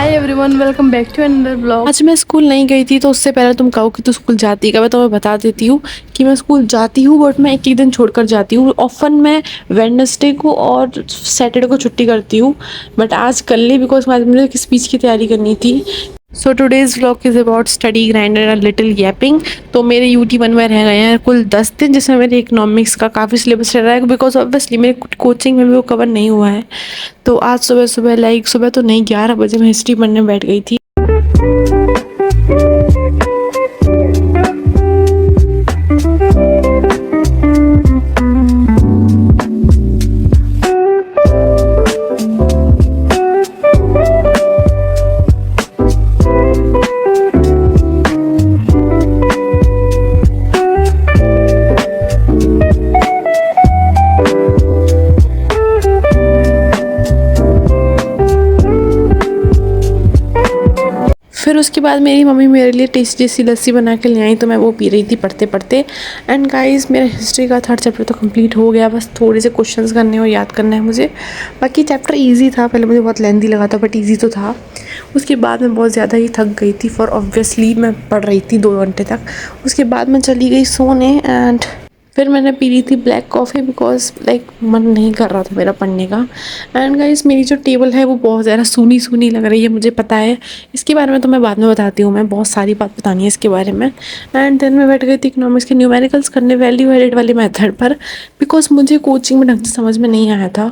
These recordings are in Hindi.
Hi everyone, welcome back to another blog. आज मैं स्कूल नहीं गई थी, तो उससे पहले तुम कहो कि तू स्कूल जाती है, तो मैं बता देती हूँ कि मैं स्कूल जाती हूँ, बट मैं एक एक दिन छोड़कर जाती हूँ। ऑफन मैं वेडनेसडे को और सैटरडे को छुट्टी करती हूँ, बट आज कल नहीं, बिकॉज मुझे एक स्पीच की तैयारी करनी थी। So today's vlog is about study grind and little gapping. तो मेरे UT1 में रह गए हैं कुल 10 दिन, जिसमें मेरे इकोनॉमिक्स का काफ़ी सिलेबस रह रहा है, बिकॉज ऑब्वियसली मेरे कोचिंग में भी वो कवर नहीं हुआ है। तो आज सुबह सुबह सुबह तो नहीं, 11 बजे मैं हिस्ट्री पढ़ने बैठ गई थी। फिर उसके बाद मेरी मम्मी मेरे लिए टेस्टी जैसी लस्सी बना के ले आई, तो मैं वो पी रही थी पढ़ते पढ़ते। एंड गाइस, मेरा हिस्ट्री का 3rd चैप्टर तो कंप्लीट हो गया, बस थोड़े से क्वेश्चंस करने और याद करना है मुझे। बाकी चैप्टर इजी था, पहले मुझे बहुत लेंथी लगा था, बट इजी तो था। उसके बाद मैं बहुत ज़्यादा ही थक गई थी, फॉर ऑब्वियसली मैं पढ़ रही थी 2 घंटे तक। उसके बाद मैं चली गई सोने, एंड फिर मैंने पी ली थी ब्लैक कॉफ़ी, बिकॉज मन नहीं कर रहा था मेरा पढ़ने का। एंड गाइस, मेरी जो टेबल है वो बहुत ज़्यादा सूनी सूनी लग रही है, मुझे पता है। इसके बारे में तो मैं बाद में बताती हूँ, मैं बहुत सारी बात बतानी है इसके बारे में। एंड देन मैं बैठ गई थी इकोनॉमिक्स के न्यूमेरिकल्स करने, वैल्यू एडेड वाले मेथड पर, बिकॉज मुझे कोचिंग में ढंग से समझ में नहीं आया था।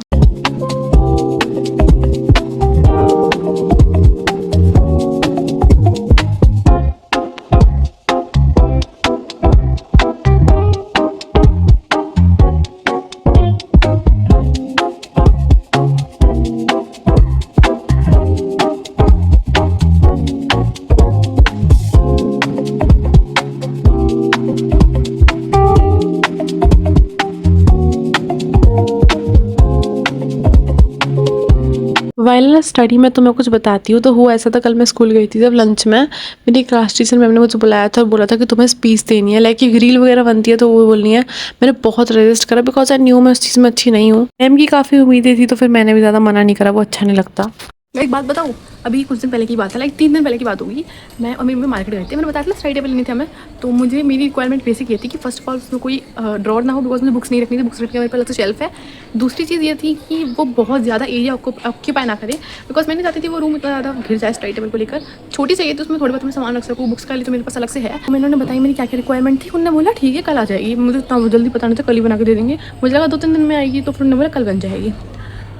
वाइल स्टडी में तो मैं कुछ बताती हूँ। तो हुआ ऐसा था, कल मैं स्कूल गई थी, जब लंच में मेरी क्लास टीचर मैम ने मुझे बुलाया था और बोला था कि तुम्हें स्पीच देनी है, लाइक एक रील वगैरह बनती है तो वो बोलनी है। मैंने बहुत रेजिस्ट करा, बिकॉज आई न्यू मैं उस चीज़ में अच्छी नहीं हूँ। मैम की काफ़ी उम्मीदें थी, तो फिर मैंने भी ज़्यादा मना नहीं करा, वो अच्छा नहीं लगता। मैं एक बात बताऊँ, अभी कुछ दिन पहले की बात है, लाइक 3 दिन पहले की बात होगी। मैं और मम्मी मार्केट गए थे, मैंने बताया था स्टडी टेबल लेनी थी हमें। तो मुझे मेरी रिक्वायरमेंट बेसिक ये थी कि फर्स्ट ऑफ ऑल उसमें कोई ड्रॉर ना हो, बिकॉज मुझे बुक्स नहीं रखनी थी, बुक्स रखने मेरे पास अलग से शेल्फ है। दूसरी चीज़ ये थी कि वो बहुत ज़्यादा एरिया ऑक्यूपाई ना करे, बिकॉज मैंने चाहती थी वो रूम इतना ज़्यादा घिर जाए स्टडी टेबल को लेकर। छोटी चाहिए तो उसमें थोड़ी बहुत मैं सामान रख सकूँ, बुक्स का लिए तो मेरे पास अलग से है। मैंने उन्होंने बताई मेरी क्या क्या रिक्वायरमेंट थी, उन्होंने बोला ठीक है कल आ जाएगी। मुझे इतना जल्दी पता नहीं था, कल ही बना के दे देंगे, मुझे लगा 2-3 दिन में आएगी, तो फिर उन्होंने बोला कल बन जाएगी।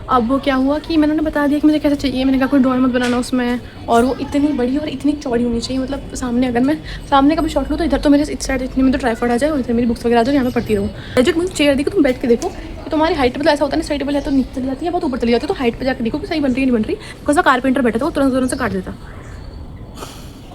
अब वो क्या हुआ कि मैंने उन्हें बता दिया कि मुझे कैसे चाहिए। मैंने कहा कोई ड्रॉर मत बनाना उसमें, और वो इतनी बड़ी और इतनी चौड़ी होनी चाहिए, मतलब सामने अगर मैं सामने का भी शॉट लूँ तो इधर तो मेरे इस साइड इतनी में तो ट्राईपॉड आ जाए, और इधर मेरी बुक्स वगैरह आ जाए, यहाँ पे पढ़ती रहूँ। एग्जैक्ट मुझे चेयर देखो, तुम बैठ के देखो कि तुम्हारी हाइट, मतलब ऐसा होता है ना, स्टडी टेबल है तो नीचे चली जाती है, बहुत ऊपर चली जाती है, तो हाइट पर जाकर देखो कि सही बन रही है नहीं बन रही। बिकॉज कारपेंटर बैठा था, वो तुरंत से काट देता।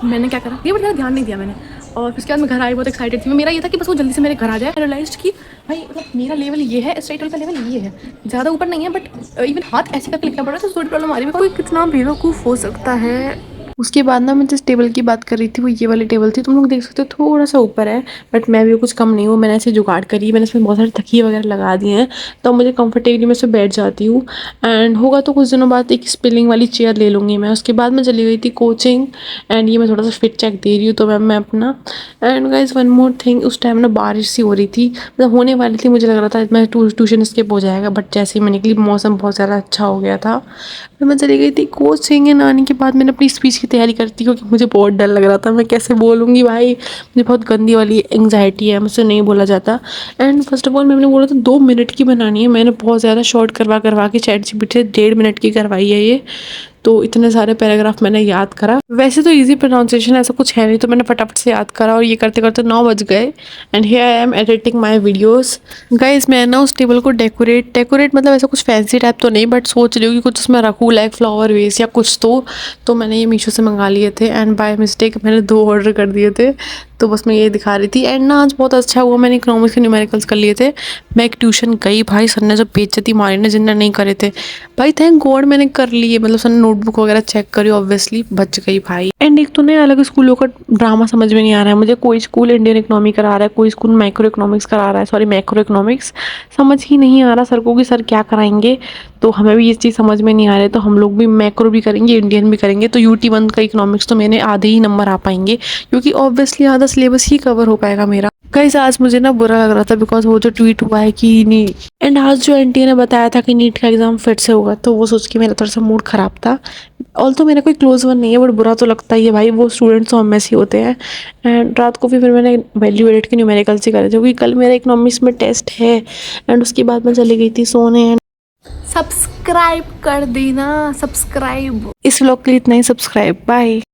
मैंने क्या करा, ये बट मेरा ध्यान नहीं दिया मैंने। और उसके बाद मैं घर आई, बहुत एक्साइटेड थी। मेरा ये था कि बस वो जल्दी से मेरे घर आ जाए। रियलाइज कि भाई मतलब मेरा लेवल ये है, स्टडी टेबल का लेवल ये है, ज़्यादा ऊपर नहीं है, बट इवन हाथ ऐसे करके लिखना पड़ रहा है, तो थोड़ी प्रॉब्लम आ रही है। कोई कितना बेवकूफ़ हो सकता है। उसके बाद ना मैं जिस टेबल की बात कर रही थी, वो ये वाली टेबल थी, तुम लोग देख सकते हो थोड़ा सा ऊपर है, बट मैं भी कुछ कम नहीं हूँ। मैंने ऐसे जुगाड़ करी, मैंने इसमें बहुत सारे तकिए वगैरह लगा दिए हैं, तो मुझे कंफर्टेबली मैं इसमें बैठ जाती हूँ। एंड होगा तो कुछ दिनों बाद एक स्पिलिंग वाली चेयर ले लूँगी मैं। उसके बाद मैं चली गई थी कोचिंग, एंड ये मैं थोड़ा सा फिट चेक दे रही हूँ तो मैं अपना। And guys one more thing, उस टाइम ना बारिश सी हो रही थी, मतलब होने वाली थी, मुझे लग रहा था मैं ट्यूशन स्किप हो जाएगा, बट जैसे ही मैं निकली मौसम बहुत ज़्यादा अच्छा हो गया था। फिर मैं चली गई थी कोचिंग, एंड आने के बाद मैंने अपनी स्पीच की तैयारी करती, क्योंकि मुझे बहुत डर लग रहा था मैं कैसे बोलूँगी। भाई मुझे बहुत गंदी वाली एंग्जाइटी है, मुझसे नहीं बोला जाता। एंड फर्स्ट ऑफ ऑल मैंने बोला था 2 मिनट की बनानी है, मैंने बहुत ज़्यादा शॉर्ट करवा के ChatGPT से 1.5 मिनट की करवाई है ये। तो इतने सारे पैराग्राफ मैंने याद करा। वैसे तो इजी प्रोनाउंसिएशन ऐसा कुछ है नहीं, तो मैंने फटाफट से याद करा, और ये करते करते 9 बज गए। And here I am editing my videos. Guys, मैं ना उस टेबल को डेकोरेट मतलब ऐसा कुछ फैंसी टाइप तो नहीं, बट सोच रही हूँ कि कुछ उसमें रखूँ, लाइक फ्लावर वेस या कुछ। तो मैंने ये मीशो से मंगा लिए थे, एंड बाय मिस्टेक मैंने 2 ऑर्डर कर दिए थे। तो बस मैं ये दिखा रही थी। एंड ना आज बहुत अच्छा हुआ, मैंने इकोनॉमिक्स के न्यूमेरिकल्स कर लिए थे। मैं एक ट्यूशन गई, भाई सर ने जो बेइज्जती मारी ना जिनने नहीं करे थे, भाई थैंक गॉड मैंने कर लिए। मतलब सर ने नोटबुक वगैरह चेक करी, ऑब्वियसली बच गई भाई। एंड एक तो नया अलग स्कूलों का ड्रामा समझ में नहीं आ रहा है मुझे। कोई स्कूल इंडियन इकोनॉमी करा रहा है, कोई स्कूल माइक्रो इकोनॉमिक्स करा रहा है, सॉरी मैक्रो इकोनॉमिक्स। समझ ही नहीं आ रहा सर को कि सर क्या कराएंगे। तो हमें भी ये चीज़ समझ में नहीं आ रही, तो हम लोग भी मैक्रो भी करेंगे, इंडियन भी करेंगे। तो UT1 का इकोनॉमिक्स तो मैंने आधे ही नंबर आ पाएंगे, क्योंकि ऑब्वियसली आधा सिलेबस ही कवर हो पाएगा मेरा। गाइस आज मुझे ना बुरा लग रहा था बिकॉज वो जो ट्वीट हुआ है कि नी, एंड आज जो एनटीए ने बताया था कि नीट का एग्जाम फिर से होगा, तो वो सोच के मेरा थोड़ा सा मूड खराब था। ऑल तो मेरा कोई क्लोज वन नहीं है, बट बुरा तो लगता ही है भाई, वो स्टूडेंट्स तो हम में से ही होते हैं। एंड रात को भी फिर मैंने वैल्यू एडिट के न्यूमेरिकल्स ही करे थे, क्योंकि कल मेरा इकोनॉमिक्स में टेस्ट है। एंड उसके बाद मैं चली गई थी सोने। सब्सक्राइब कर देना, सब्सक्राइब। इस व्लॉग के लिए इतना ही, सब्सक्राइब, बाय।